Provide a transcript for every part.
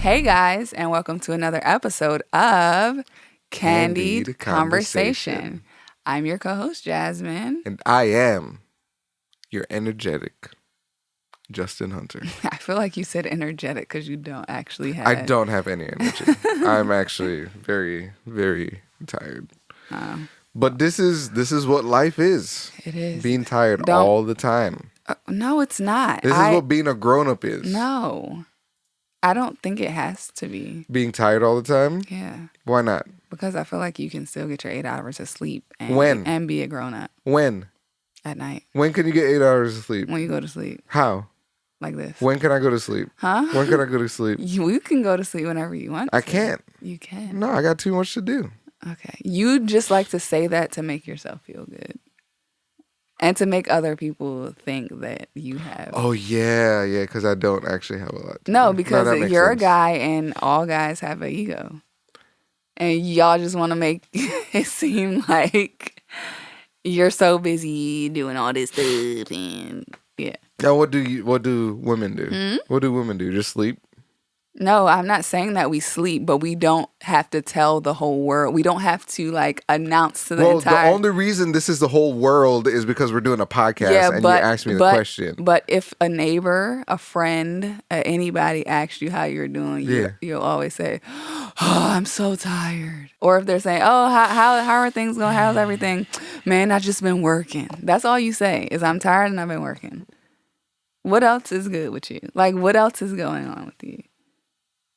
Hey guys, and welcome to another episode of Candied Conversation. I'm your co-host, Jasmine. And I am your energetic Justin Hunter. I feel like you said energetic because you don't actually have... I don't have any energy. I'm actually very, very tired. But this is what life is. It is. Being tired all the time. No, it's not. This is what being a grown-up is. No. I don't think it has to be. Being tired all the time? Yeah. Why not? Because I feel like you can still get your 8 hours of sleep and be a grown-up. When? At night. When can you get 8 hours of sleep? When you go to sleep. How? Like this. When can I go to sleep? Huh? When can I go to sleep? You can go to sleep whenever you want to. I can't. You can. No, I got too much to do. Okay. You just like to say that to make yourself feel good. And to make other people think that you have. Oh, yeah, because I don't actually have a lot to No, do. because you're a guy and all guys have an ego. And y'all just want to make it seem like you're so busy doing all this stuff and yeah. Now, what do women do? What do women do? Just sleep? No, I'm not saying that we sleep, but we don't have to tell the whole world. We don't have to like announce to the entire... the only reason this is the whole world is because we're doing a podcast you asked me the question. But if a neighbor, a friend, anybody asks you how you're doing, you'll always say, "Oh, I'm so tired." Or if they're saying, "Oh, how are things going? How's everything?" "Man, I've just been working." That's all you say is, "I'm tired and I've been working." What else is good with you? Like, what else is going on with you?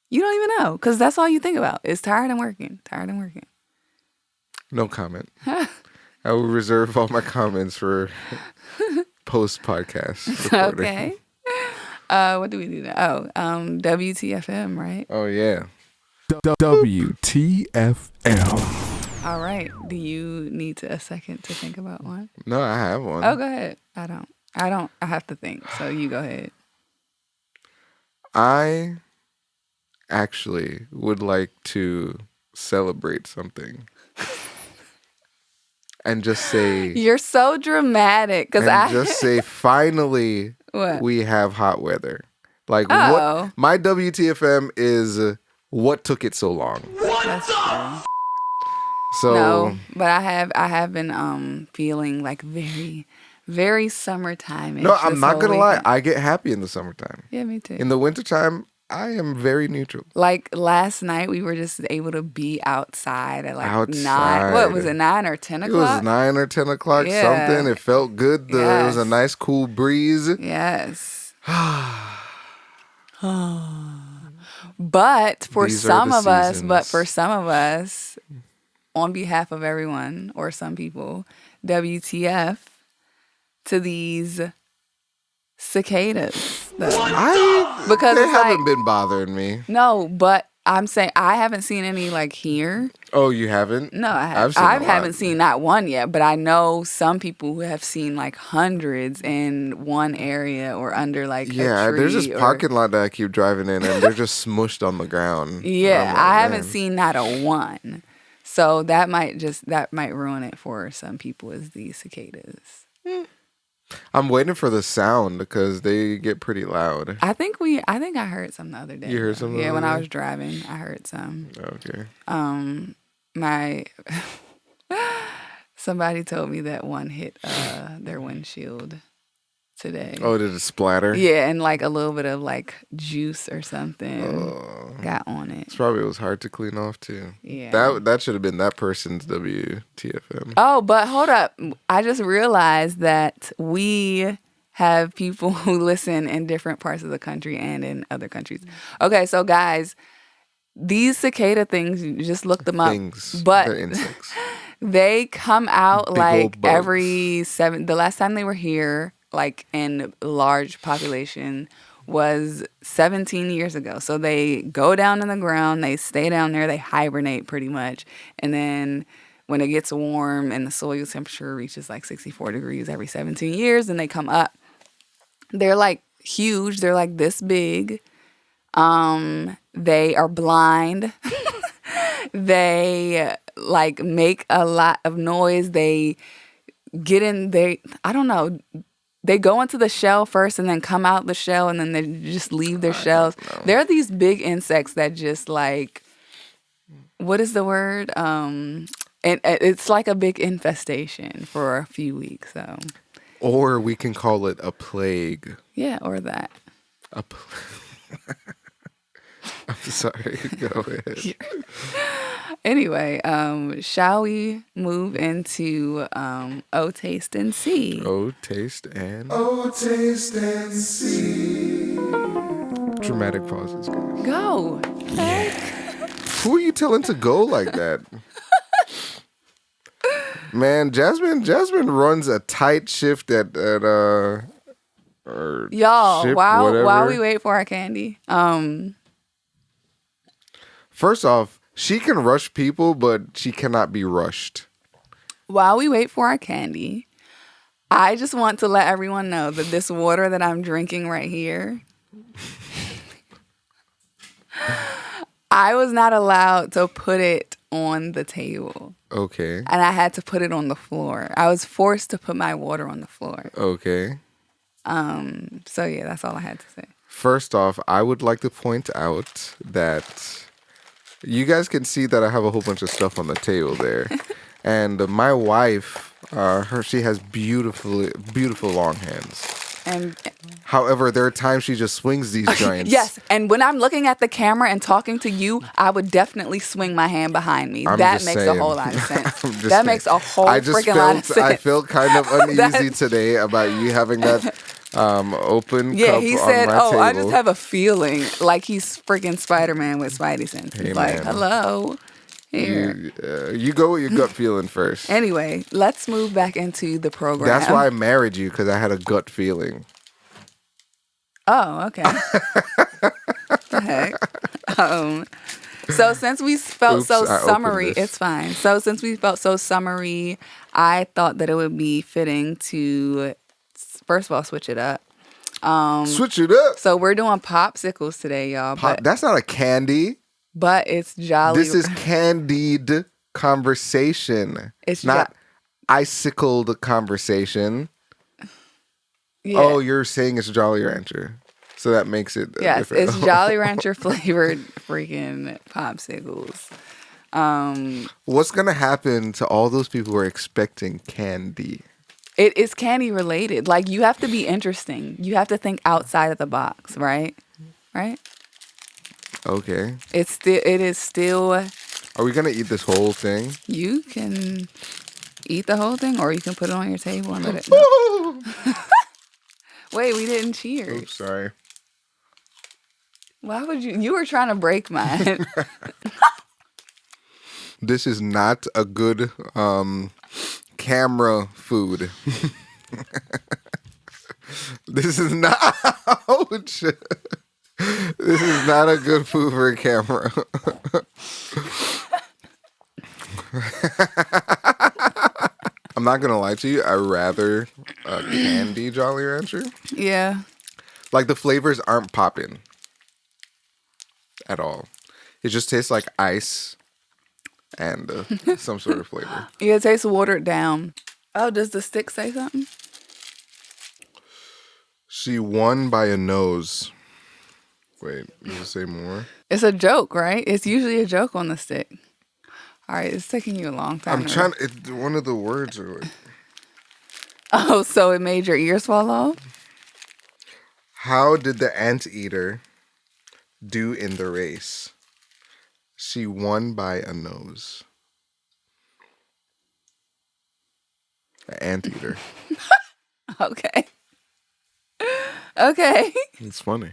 You don't even know, because that's all you think about is tired and working, tired and working. No comment. I will reserve all my comments for post-podcast recording. Okay. What do we do now? Oh, WTFM, right? Oh, yeah. WTFM. All right. Do you need a second to think about one? No, I have one. Oh, go ahead. I don't. I have to think, so you go ahead. I actually would like to celebrate something and just say... You're so dramatic. Just say, finally, we have hot weather. Like, what? My WTFM is what took it so long. That's true. So, no, but I have been feeling like very, very summertime. No, I'm not going to lie. I get happy in the summertime. Yeah, me too. In the wintertime, I am very neutral. Like last night, we were just able to be outside at like 9. What was it, 9 or 10 o'clock? It was 9 or 10 o'clock, something. It felt good. It was a nice, cool breeze. Yes. But for some of us, on behalf of everyone or some people, WTF to these cicadas. Because they haven't been bothering me. No, but I'm saying I haven't seen any like here. Oh, you haven't? No, I haven't. I haven't seen not one yet, but I know some people who have seen like hundreds in one area or under like a tree. There's this parking lot that I keep driving in and they're just smushed on the ground. Yeah, I haven't seen not a one. So that might ruin it for some people is these cicadas. I'm waiting for the sound because they get pretty loud. I think I heard some the other day. You heard some? Yeah, when I was driving, I heard some. Okay. Somebody told me that one hit their windshield today. Oh, did it splatter? Yeah, and like a little bit of like juice or something got on it. It was hard to clean off too. Yeah. That should have been that person's WTFM. Oh, but hold up. I just realized that we have people who listen in different parts of the country and in other countries. Okay, so guys, these cicada things, you just look them up. But they're insects. They come out Big like bugs. every 7. The last time they were here, like in large population, was 17 years ago. So they go down in the ground, they stay down there, they hibernate pretty much. And then when it gets warm and the soil temperature reaches like 64 degrees every 17 years, then they come up. They're like huge. They're like this big. They are blind. They like make a lot of noise. They get in, I don't know. they go into the shell first and then come out the shell and then they just leave their shells. There are these big insects that just like, what is the word? And it's like a big infestation for a few weeks. So, or we can call it a plague. Yeah, or that. I'm sorry. Go ahead. Anyway, shall we move into Oh Taste and See? Oh Taste and See. Dramatic pauses, guys. Go. Yeah. Who are you telling to go like that? Man, Jasmine runs a tight shift at y'all. While we wait for our candy, first off, she can rush people, but she cannot be rushed. While we wait for our candy, I just want to let everyone know that this water that I'm drinking right here, I was not allowed to put it on the table. Okay. And I had to put it on the floor. I was forced to put my water on the floor. Okay. So yeah, that's all I had to say. First off, I would like to point out that you guys can see that I have a whole bunch of stuff on the table there. And my wife, she has beautiful long hands. And however, there are times she just swings these joints. Yes, and when I'm looking at the camera and talking to you, I would definitely swing my hand behind me. That makes a whole lot of sense. That makes a whole freaking lot of sense. I felt kind of uneasy today about you having that open cup on my table. Yeah, he said, I just have a feeling like he's freaking Spider-Man with Spidey sense. He's like, hello. Here. You go with your gut feeling first. Anyway, let's move back into the program. That's why I married you, because I had a gut feeling. Oh, okay. The heck? So since we felt so summery, it's fine. So since we felt so summery, I thought that it would be fitting to, first of all, switch it up. Switch it up. So we're doing popsicles today, y'all. That's not a candy. But it's Jolly. This is Candied Conversation. It's not icicled conversation. Yeah. Oh, you're saying it's JollyRancher. So that makes it different. It's JollyRancher flavored freaking popsicles. What's going to happen to all those people who are expecting candy? It is candy related. Like, you have to be interesting. You have to think outside of the box, right? Right? Okay. It is still. Are we gonna eat this whole thing? You can eat the whole thing, or you can put it on your table and let it. Wait, we didn't cheers. Oops, sorry. Why would you? You were trying to break mine. This is not a good camera food. This is not. Ouch. This is not a good food for a camera. I'm not going to lie to you. I rather candy JollyRancher. Yeah. Like, the flavors aren't popping at all. It just tastes like ice and some sort of flavor. Yeah, it tastes watered down. Oh, does the stick say something? She won by a nose. Wait, does it say more? It's a joke, right? It's usually a joke on the stick. All right, it's taking you a long time. I'm trying. One of the words are like. Oh, so it made your ears fall off? How did the anteater do in the race? She won by a nose. An anteater. Okay. Okay. It's funny.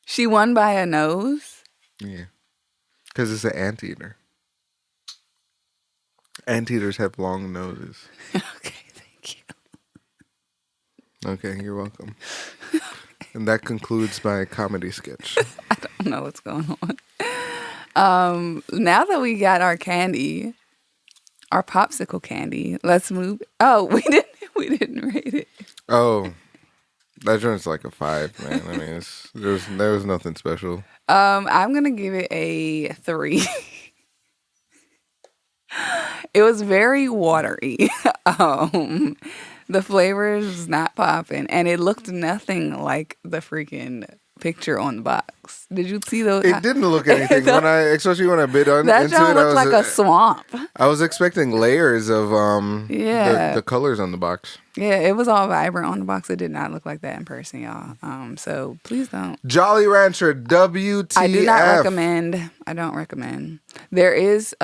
She won by a nose? Yeah. Because it's an anteater. Anteaters have long noses. Okay, thank you. Okay, you're welcome. And that concludes my comedy sketch. I don't know what's going on. Now that we got our candy, our popsicle candy, let's move. Oh, we didn't rate it. Oh. That joint's like a 5, man. I mean, there was nothing special. I'm gonna give it a 3. It was very watery. The The flavor is not popping, and it looked nothing like the freaking picture on the box. Did you see those? It didn't look anything especially when I bit into that it. don't look like a swamp. I was expecting layers of the colors on the box. Yeah, it was all vibrant on the box. It did not look like that in person, y'all. So please don't. Jolly Rancher WTF. I do not recommend. I don't recommend. There is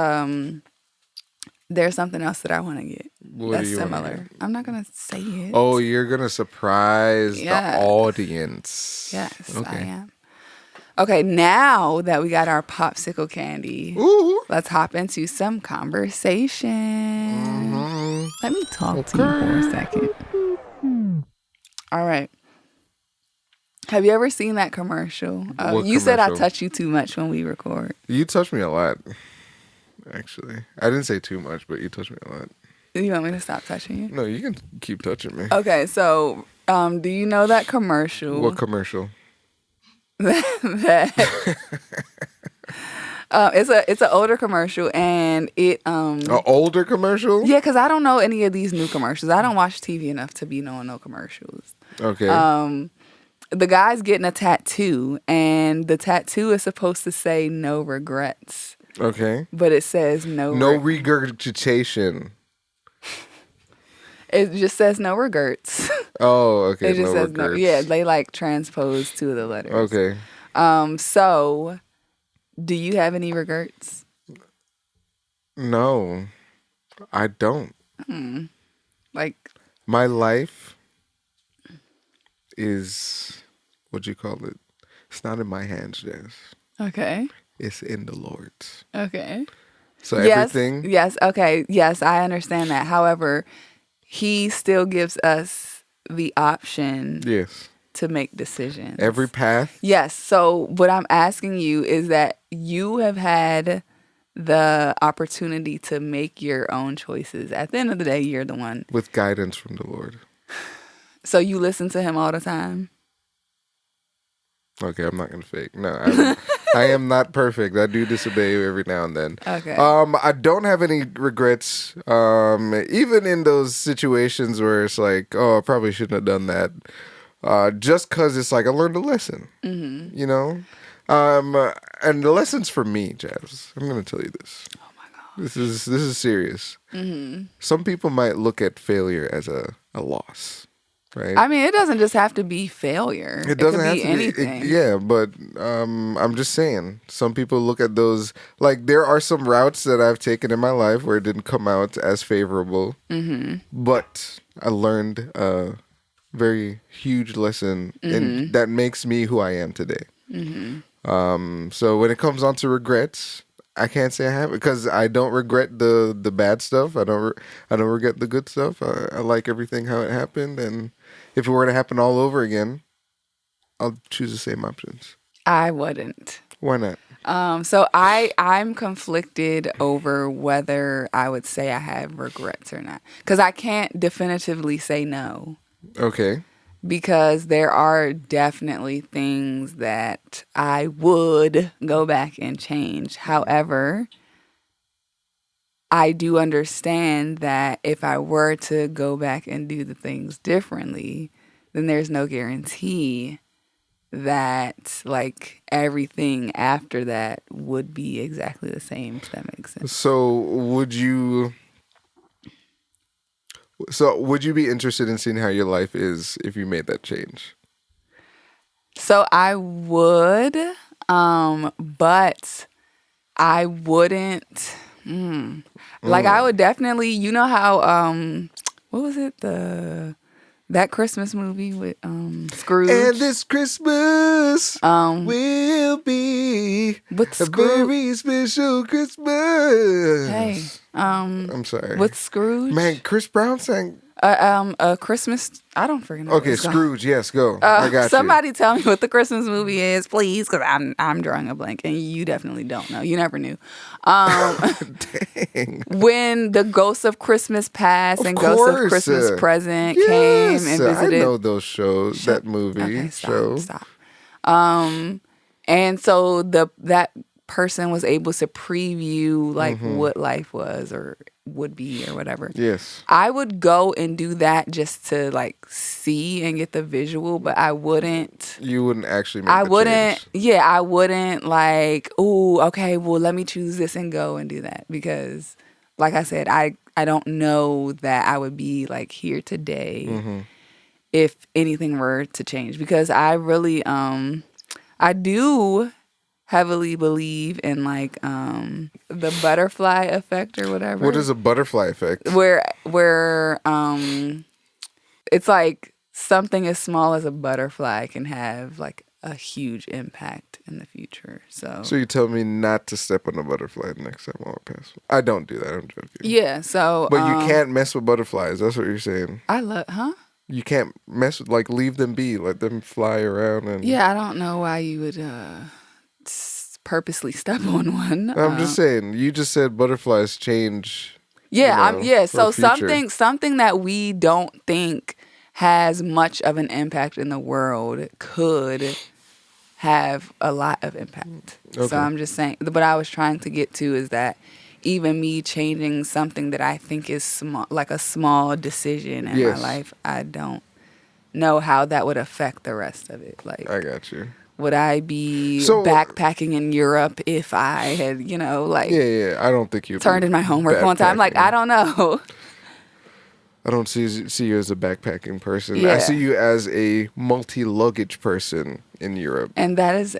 there's something else that I want to get. That's similar. I'm not gonna say it. Oh, you're gonna surprise the audience. Yes, okay. I am. Okay, now that we got our popsicle candy, let's hop into some conversation. Mm-hmm. Let me talk to you for a second. All right. Have you ever seen that commercial? You said I touch you too much when we record. You touch me a lot, actually. I didn't say too much, but you touch me a lot. You want me to stop touching you? No, you can keep touching me. Okay, so do you know that commercial? What commercial? It's an older commercial, and it an older commercial? Yeah, because I don't know any of these new commercials. I don't watch TV enough to be knowing no commercials. Okay. The guy's getting a tattoo, and the tattoo is supposed to say "no regrets." Okay. But it says no regurgitation. It just says no regrets. Oh, okay. It just says no. Yeah, they like transpose two of the letters. Okay. So, do you have any regrets? No, I don't. Like my life is, what'd you call it? It's not in my hands, Jess. Okay. It's in the Lord's. Okay. So everything. Yes. Okay. Yes, I understand that. However, He still gives us the option. Yes. To make decisions. Every path. Yes. So what I'm asking you is that you have had the opportunity to make your own choices. At the end of the day, you're the one. With guidance from the Lord. So you listen to Him all the time? Okay, I'm not going to fake. No, I am not perfect. I do disobey every now and then. Okay. I don't have any regrets. Even in those situations where it's like, oh, I probably shouldn't have done that. Just because it's like I learned a lesson. Mm-hmm. You know? And the lesson's for me, Jazz. I'm going to tell you this. Oh my God. This is serious. Mm-hmm. Some people might look at failure as a loss. Right. I mean, it doesn't just have to be failure. It doesn't have to be anything. Yeah, but I'm just saying, some people look at those, like there are some routes that I've taken in my life where it didn't come out as favorable, but I learned a very huge lesson, and that makes me who I am today. So when it comes on to regrets, I can't say I have it because I don't regret the bad stuff. I don't regret the good stuff. I like everything how it happened, and if it were to happen all over again, I'll choose the same options. I wouldn't. Why not? So I'm conflicted over whether I would say I have regrets or not, because I can't definitively say no. Okay. Because there are definitely things that I would go back and change. However, I do understand that if I were to go back and do the things differently, then there's no guarantee that like everything after that would be exactly the same, if that makes sense. So would you be interested in seeing how your life is if you made that change? So I would, but I wouldn't. Like I would definitely, you know how what was it, that Christmas movie with Scrooge? And this Christmas will be a very special Christmas. Hey, I'm sorry. With Scrooge? Man, Chris Brown sang a Christmas. I don't freaking know. Okay, Scrooge. Yes, go. I got somebody tell me what the Christmas movie is, please, because I'm drawing a blank, and you definitely don't know. You never knew. Dang. When the Ghost of Christmas Past and Ghost of Christmas Present came and visited. I know those shows. That movie. Okay, stop. And so that person was able to preview like what life was or would be or whatever. Yes. I would go and do that just to like see and get the visual, but I wouldn't. You wouldn't actually make change. Yeah, I wouldn't like, ooh, okay, well, let me choose this and go and do that. Because, like I said, I don't know that I would be like here today if anything were to change. Because I really, I do heavily believe in like the butterfly effect or whatever. What is a butterfly effect? Where it's like something as small as a butterfly can have like a huge impact in the future. So you tell me not to step on a butterfly next time I walk past. I don't do that. I'm joking. yeah. So But you can't mess with butterflies. That's what you're saying. You can't mess with, like, leave them be, let them fly around and. Yeah, I don't know why you would purposely step on one. I'm just saying. You just said butterflies change. Yeah, So future. something that we don't think has much of an impact in the world could have a lot of impact. Okay. So I'm just saying. What I was trying to get to is that even me changing something that I think is small, like a small decision in my life, I don't know how that would affect the rest of it. Like, I got you. Would I be backpacking in Europe if I had, like... Yeah. I don't think you turned in my homework one time. Like, I don't know. I don't see you as a backpacking person. Yeah. I see you as a multi-luggage person in Europe. And there's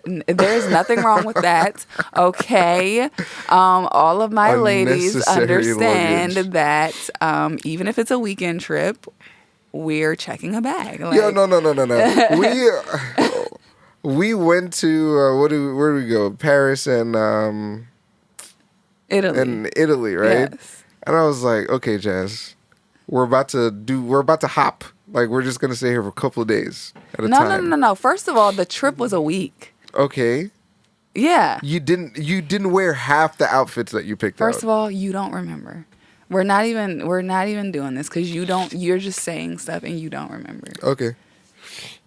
nothing wrong with that. Okay. All of my ladies understand that even if it's a weekend trip, we're checking a bag. Like, no. We went to where do we go? Paris and Italy, right? Yes. And I was like, okay, Jazz, we're about to hop. Like, we're just gonna stay here for a couple of days at a time. No. First of all, the trip was a week. Okay. Yeah. You didn't wear half the outfits that you picked out. First of all, you don't remember. We're not even doing this because you're just saying stuff and you don't remember. Okay.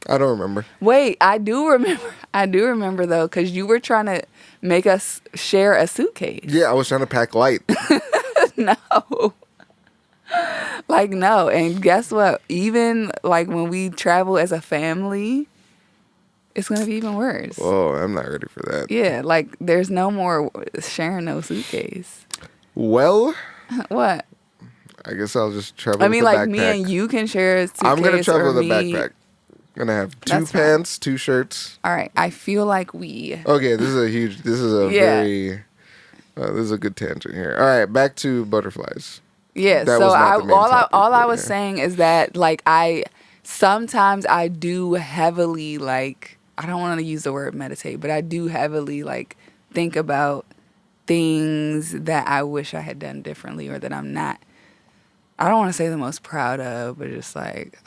I don't remember. Wait, I do remember. I do remember though, because you were trying to make us share a suitcase. Yeah, I was trying to pack light. No. Like, no. And guess what? Even like when we travel as a family, it's gonna be even worse. Oh, I'm not ready for that. Yeah, like there's no more sharing no suitcase. Well, what? I guess I'll just travel. I mean, with a like backpack. Me and you can share a suitcase. I'm gonna travel with a me. backpack. I'm gonna have two pants, 2 shirts. All right, I feel like we. Okay, this is a good tangent here. All right, back to butterflies. Yeah, so all I was saying is that like sometimes I do heavily like, I don't want to use the word meditate, but I do heavily like think about things that I wish I had done differently or that I'm not. I don't want to say the most proud of, but just like,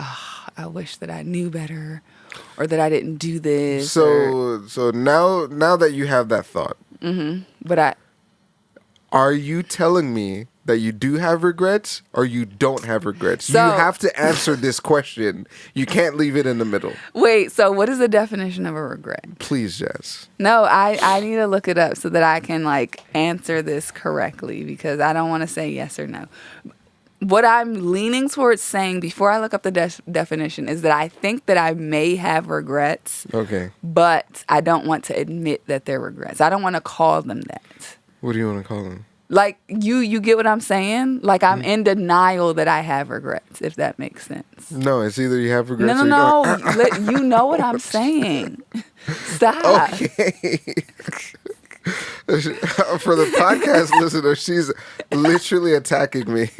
I wish that I knew better or that I didn't do this. So now that you have that thought, but are you telling me that you do have regrets or you don't have regrets? You have to answer this question. You can't leave it in the middle. Wait, so what is the definition of a regret? Please, Jess. No, I need to look it up so that I can like answer this correctly because I don't want to say yes or no. What I'm leaning towards saying before I look up the definition is that I think that I may have regrets. Okay. But I don't want to admit that they're regrets. I don't want to call them that. What do you want to call them? Like, you get what I'm saying? Like, I'm in denial that I have regrets, if that makes sense. No, it's either you have regrets or No. you don't. You know what I'm saying. Stop. Okay. For the podcast listener, she's literally attacking me.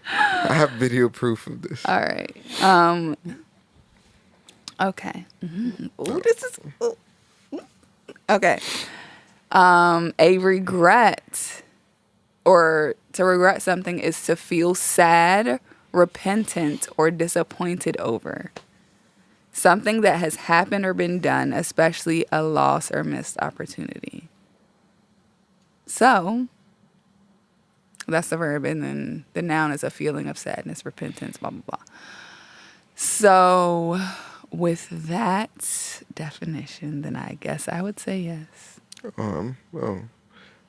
I have video proof of this. All right. Okay. Mm-hmm. Ooh, this is... Ooh. Okay. A regret or to regret something is to feel sad, repentant, or disappointed over something that has happened or been done, especially a loss or missed opportunity. So that's the verb, and then the noun is a feeling of sadness, repentance, blah, blah, blah. So with that definition, then I guess I would say yes. Well,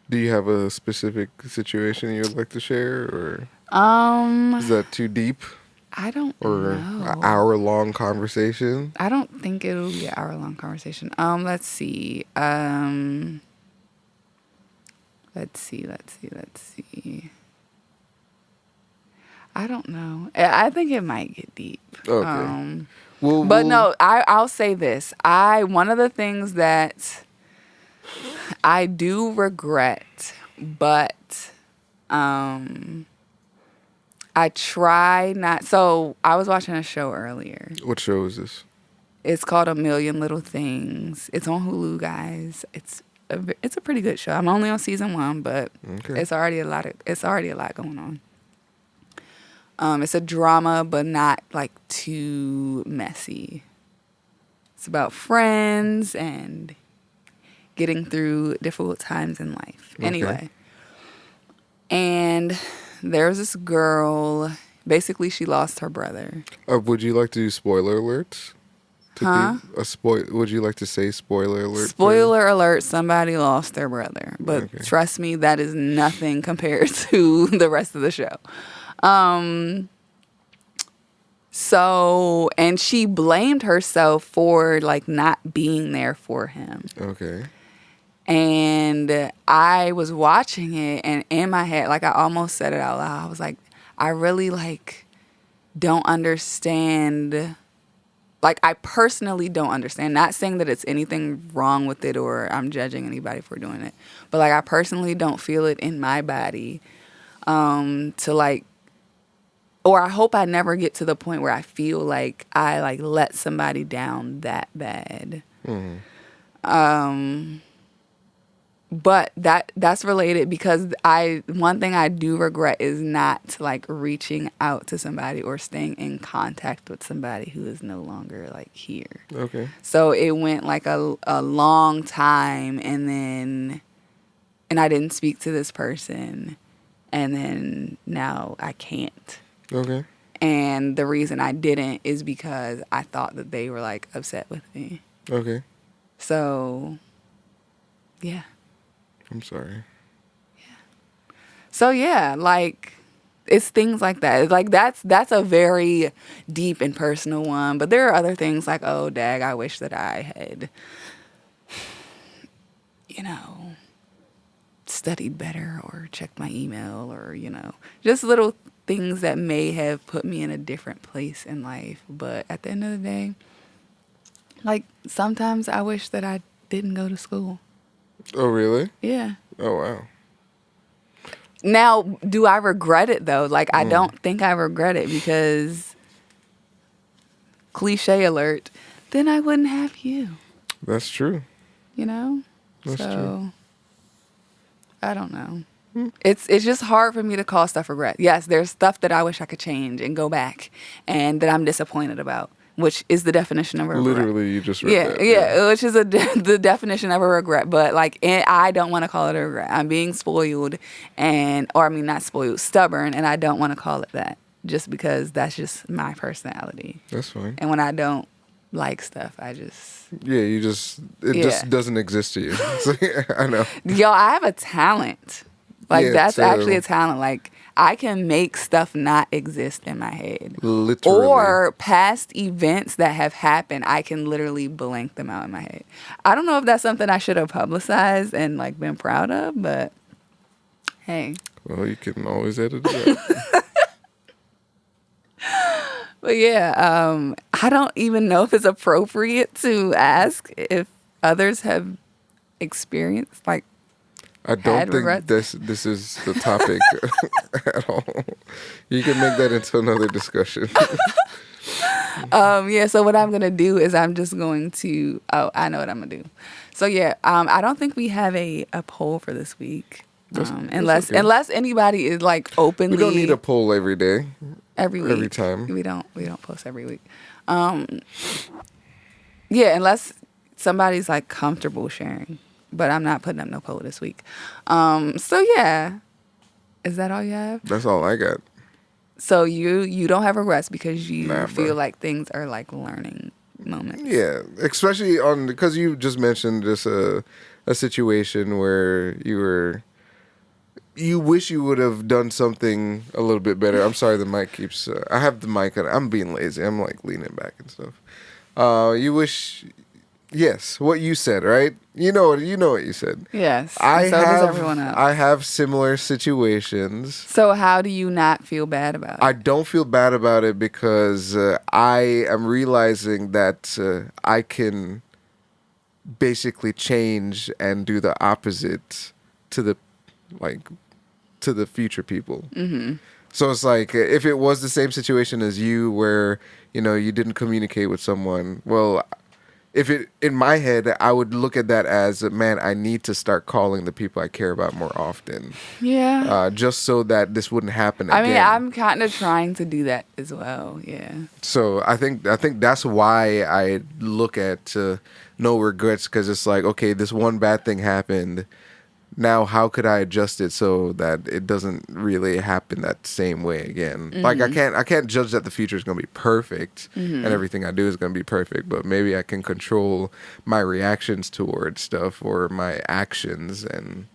Do you have a specific situation you would like to share, or is that too deep? I don't or know. an hour-long conversation? I don't think it'll be an hour-long conversation. Let's see. Let's see. I don't know. I think it might get deep. Okay. But no, I'll say this. One of the things that I do regret, but I try not. So I was watching a show earlier. What show is this? It's called A Million Little Things. It's on Hulu, guys. It's a pretty good show. I'm only on season 1, but it's already a lot going on. It's a drama, but not like too messy. It's about friends and getting through difficult times in life. Okay. Anyway, and there's this girl. Basically, she lost her brother. Would you like to do spoiler alerts? Would you like to say spoiler alert? Spoiler alert, somebody lost their brother. But trust me, that is nothing compared to the rest of the show. So, and she blamed herself for like not being there for him. Okay. And I was watching it, and in my head, like I almost said it out loud. I was like, I really like don't understand. Like, I personally don't understand. Not saying that it's anything wrong with it or I'm judging anybody for doing it. But, like, I personally don't feel it in my body to, like, or I hope I never get to the point where I feel like I, like, let somebody down that bad. Mm-hmm. But that's related because one thing I do regret is not like reaching out to somebody or staying in contact with somebody who is no longer like here. Okay. So it went like a long time and I didn't speak to this person and then now I can't. Okay. And the reason I didn't is because I thought that they were like upset with me. Okay. So yeah. I'm sorry. Yeah. So yeah, like it's things like that. It's like that's a very deep and personal one. But there are other things like, oh dag, I wish that I had, studied better or checked my email or, just little things that may have put me in a different place in life. But at the end of the day, like sometimes I wish that I didn't go to school. Oh, really? Yeah. Oh, wow. Now, do I regret it, though? Like, I don't think I regret it because, cliche alert, then I wouldn't have you. That's true. That's true. I don't know. It's just hard for me to call stuff regret. Yes, there's stuff that I wish I could change and go back and that I'm disappointed about. Which is the definition of a regret. Literally, you just read that. Yeah, which is the definition of a regret. But, like, I don't want to call it a regret. I'm being spoiled not spoiled, stubborn, and I don't want to call it that just because that's just my personality. That's fine. And when I don't like stuff, I just... Yeah, it just doesn't exist to you. So, yeah, I know. Yo, I have a talent. Like, that's actually a talent. Like, I can make stuff not exist in my head. Literally. Or past events that have happened, I can literally blank them out in my head. I don't know if that's something I should have publicized and like been proud of, but hey. Well, you can always edit it out. But yeah, I don't even know if it's appropriate to ask if others have experienced like I don't think this is the topic at all. You can make that into another discussion. Yeah, so what I'm going to do is I'm just going to... Oh, I know what I'm going to do. So yeah, I don't think we have a poll for this week. Unless anybody is like openly... We don't need a poll every day. Every week. Every time. We don't post every week. Yeah, unless somebody's like comfortable sharing. But I'm not putting up no poll this week. So yeah. Is that all you have? That's all I got. So you don't have regrets because you feel like things are like learning moments. Yeah, especially because you just mentioned just a situation where you were you wish you would have done something a little bit better. I'm sorry, the mic keeps. I have the mic. I'm being lazy. I'm like leaning back and stuff. You wish. Yes, what you said, right? You know what you said. Yes. So does everyone else. I have similar situations. So how do you not feel bad about it? I don't feel bad about it because I am realizing that I can basically change and do the opposite to the future people. Mm-hmm. So it's like if it was the same situation as you, where you didn't communicate with someone, well. If it in my head, I would look at that as, man, I need to start calling the people I care about more often. Yeah. Just so that this wouldn't happen again. I mean, I'm kind of trying to do that as well. Yeah. So I think that's why I look at no regrets, because it's like, okay, this one bad thing happened. Now, how could I adjust it so that it doesn't really happen that same way again? Mm-hmm. Like I can't judge that the future is going to be perfect and everything I do is going to be perfect, but maybe I can control my reactions towards stuff or my actions and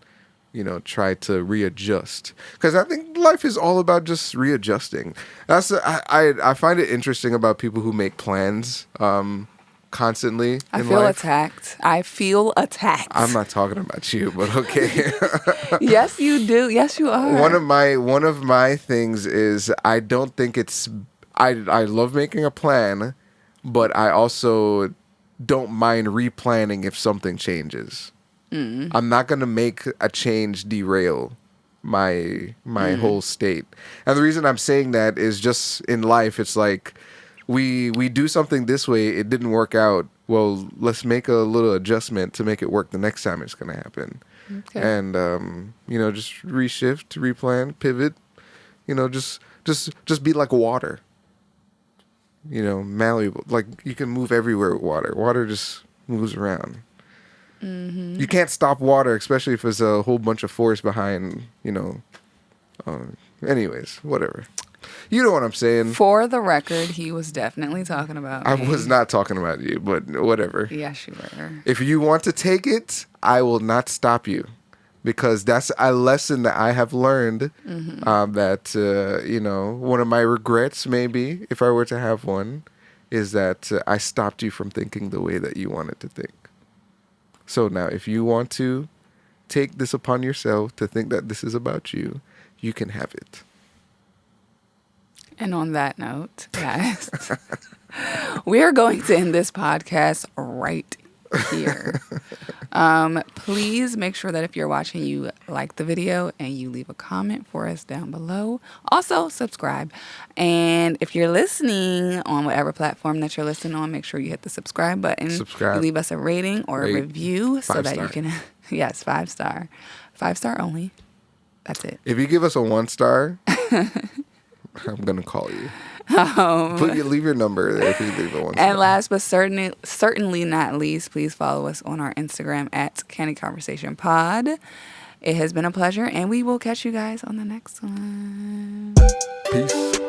try to readjust. Because I think life is all about just readjusting. I find it interesting about people who make plans. Constantly I in feel life. attacked. I feel attacked. I'm not talking about you, but okay. Yes, you do. Yes, you are. One of my things is I don't think it's I love making a plan, but I also don't mind replanning if something changes. I'm not going to make a change derail my whole state. And the reason I'm saying that is just in life, it's like we do something this way, it didn't work out. Well, let's make a little adjustment to make it work the next time it's going to happen. Okay. And just reshift, replan, pivot. Just be like water. Malleable. Like you can move everywhere with water. Water just moves around. Mm-hmm. You can't stop water, especially if there's a whole bunch of force behind. Anyways, whatever. You know what I'm saying. For the record, he was definitely talking about me. I was not talking about you, but whatever. Yes, you were. If you want to take it, I will not stop you. Because that's a lesson that I have learned. Mm-hmm. That, one of my regrets, maybe, if I were to have one, is that I stopped you from thinking the way that you wanted to think. So now, if you want to take this upon yourself to think that this is about you, you can have it. And on that note, guys, we are going to end this podcast right here. Please make sure that if you're watching, you like the video and you leave a comment for us down below. Also, subscribe. And if you're listening on whatever platform that you're listening on, make sure you hit the subscribe button. Subscribe. You leave us a rating or a review so that star. you can, yes, 5-star. 5-star only. That's it. If you give us a 1-star... I'm gonna call you. Leave your number there if you leave a 1-star. And last but certainly not least, please follow us on our Instagram at Candied Conversation Pod. It has been a pleasure, and we will catch you guys on the next one. Peace.